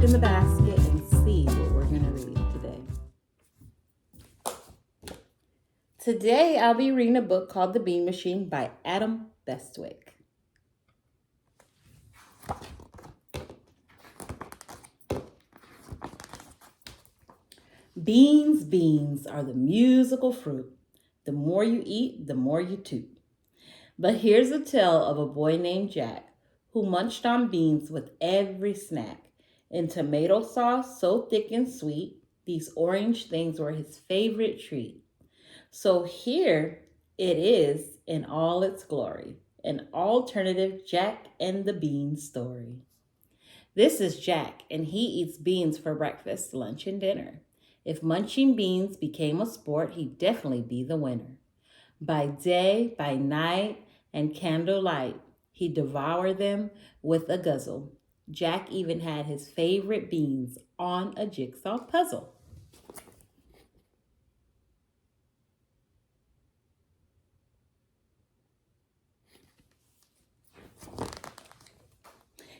open the basket and see what we're going to read today. Today, I'll be reading a book called The Bean Machine by Bestwick. Beans, beans are the musical fruit. The more you eat, the more you toot. But here's a tale of a boy named Jack who munched on beans with every snack. In tomato sauce so thick and sweet, these orange things were his favorite treat. So here it is in all its glory, an alternative Jack and the Bean story. This is Jack, and he eats beans for breakfast, lunch, and dinner. If munching beans became a sport, he'd definitely be the winner. By day, by night, and candlelight, he'd devour them with a guzzle. Jack even had his favorite beans on a jigsaw puzzle.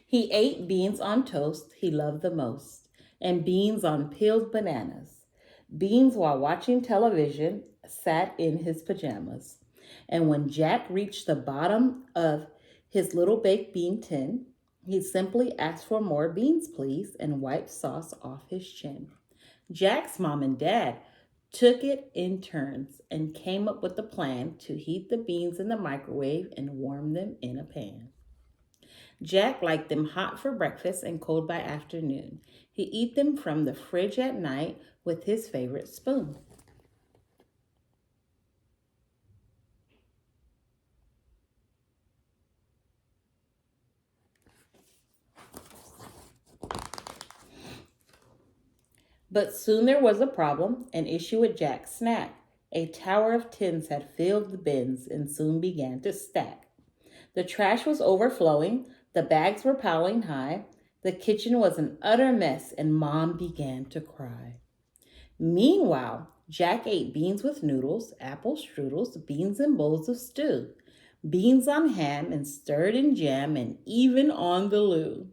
He ate beans on toast he loved the most, and beans on peeled bananas. Beans while watching television, sat in his pajamas. And when Jack reached the bottom of his little baked bean tin, he simply asked for more beans, please, and wiped sauce off his chin. Jack's mom and dad took it in turns and came up with a plan to heat the beans in the microwave and warm them in a pan. Jack liked them hot for breakfast and cold by afternoon. He'd eat them from the fridge at night with his favorite spoon. But soon there was a problem, an issue with Jack's snack. A tower of tins had filled the bins and soon began to stack. The trash was overflowing, the bags were piling high, the kitchen was an utter mess, and Mom began to cry. Meanwhile, Jack ate beans with noodles, apple strudels, beans in bowls of stew, beans on ham and stirred in jam, and even on the loo.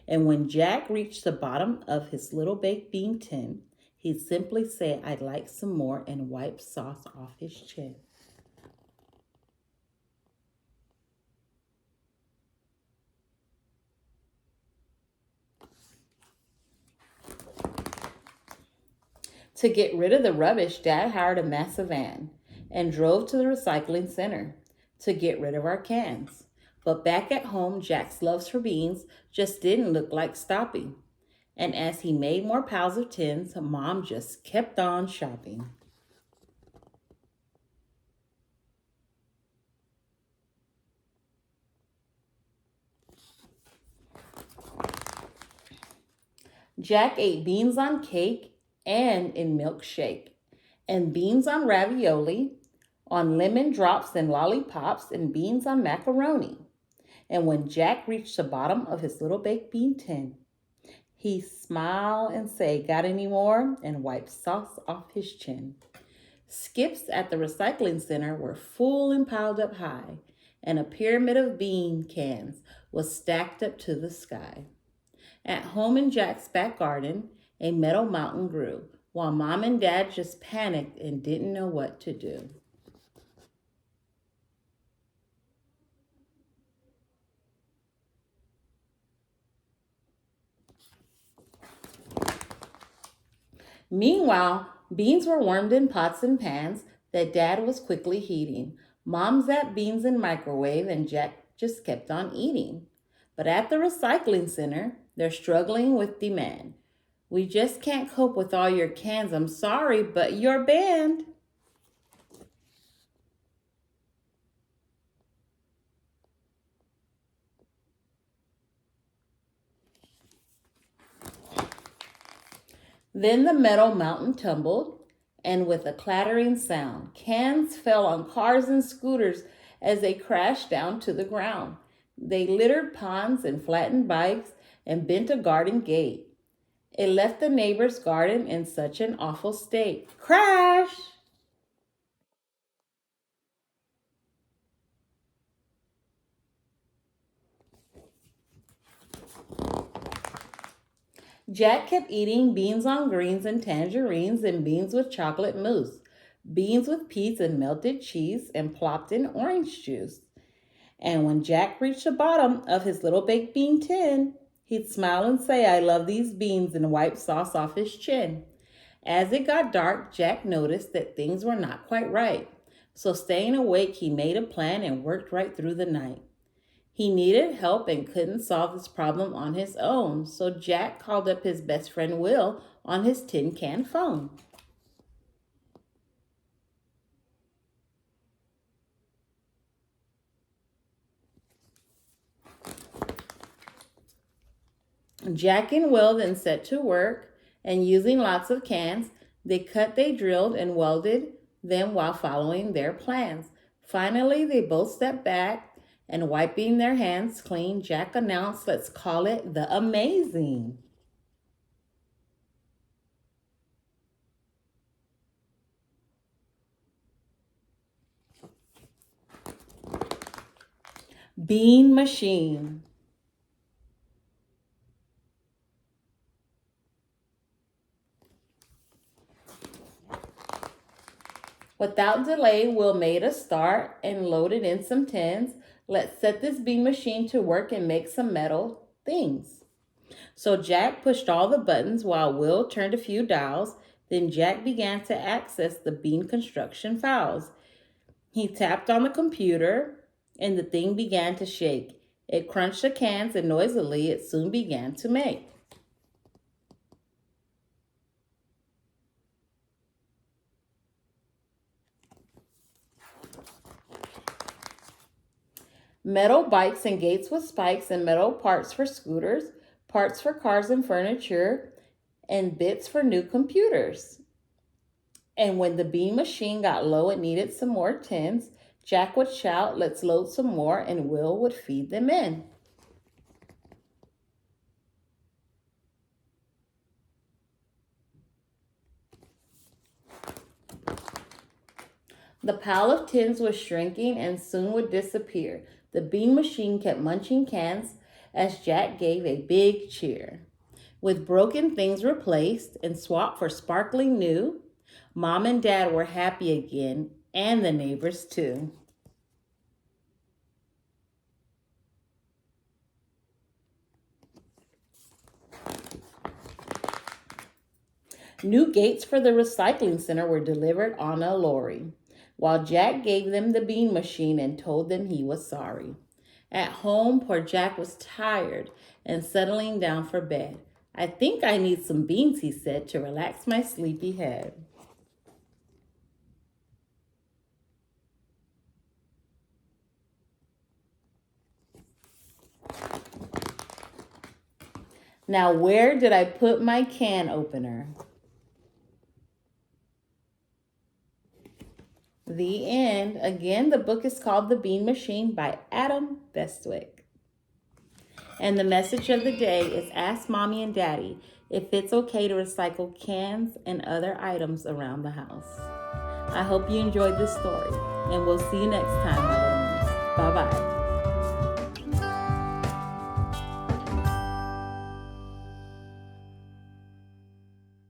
And when Jack reached the bottom of his little baked bean tin, he'd simply say, I'd like some more, and wipe sauce off his chin. To get rid of the rubbish, Dad hired a massive van and drove to the recycling center to get rid of our cans. But back at home, Jack's loves for beans just didn't look like stopping. And as he made more piles of tins, Mom just kept on shopping. Jack ate beans on cake and in milkshake, and beans on ravioli, on lemon drops and lollipops, and beans on macaroni. And when Jack reached the bottom of his little baked bean tin, he smiled and say, got any more? And wiped sauce off his chin. Skips at the recycling center were full and piled up high, and a pyramid of bean cans was stacked up to the sky. At home in Jack's back garden, a metal mountain grew, while Mom and Dad just panicked and didn't know what to do. Meanwhile, beans were warmed in pots and pans that Dad was quickly heating. Mom zapped beans in microwave and Jack just kept on eating. But at the recycling center, they're struggling with demand. We just can't cope with all your cans. I'm sorry, but you're banned. Then the metal mountain tumbled, and with a clattering sound, cans fell on cars and scooters as they crashed down to the ground. They littered ponds and flattened bikes and bent a garden gate. It left the neighbor's garden in such an awful state. Crash! Jack kept eating beans on greens and tangerines and beans with chocolate mousse, beans with peas and melted cheese and plopped in orange juice. And when Jack reached the bottom of his little baked bean tin, he'd smile and say, "I love these beans," and wipe sauce off his chin. As it got dark, Jack noticed that things were not quite right. So staying awake, he made a plan and worked right through the night. He needed help and couldn't solve this problem on his own, so Jack called up his best friend Will on his tin can phone. Jack and Will then set to work, and using lots of cans, they cut, they drilled, and welded them while following their plans. Finally, they both stepped back and wiping their hands clean, Jack announced, "Let's call it the amazing bean machine." Without delay, Will made a start and loaded in some tins. "Let's set this bean machine to work and make some metal things." So Jack pushed all the buttons while Will turned a few dials. Then Jack began to access the bean construction files. He tapped on the computer and the thing began to shake. It crunched the cans and noisily it soon began to make. Metal bikes and gates with spikes and metal parts for scooters, parts for cars and furniture, and bits for new computers. And when the bean machine got low and needed some more tins, Jack would shout, "Let's load some more," and Will would feed them in. The pile of tins was shrinking and soon would disappear. The bean machine kept munching cans as Jack gave a big cheer. With broken things replaced and swapped for sparkling new, Mom and Dad were happy again, and the neighbors too. New gates for the recycling center were delivered on a lorry, while Jack gave them the bean machine and told them he was sorry. At home, poor Jack was tired and settling down for bed. "I think I need some beans," he said, "to relax my sleepy head." Now, where did I put my can opener? The end. Again, the book is called The Bean Machine by Bestwick. And the message of the day is, ask Mommy and Daddy if it's okay to recycle cans and other items around the house. I hope you enjoyed this story, and we'll see you next time, my little ones. Bye-bye.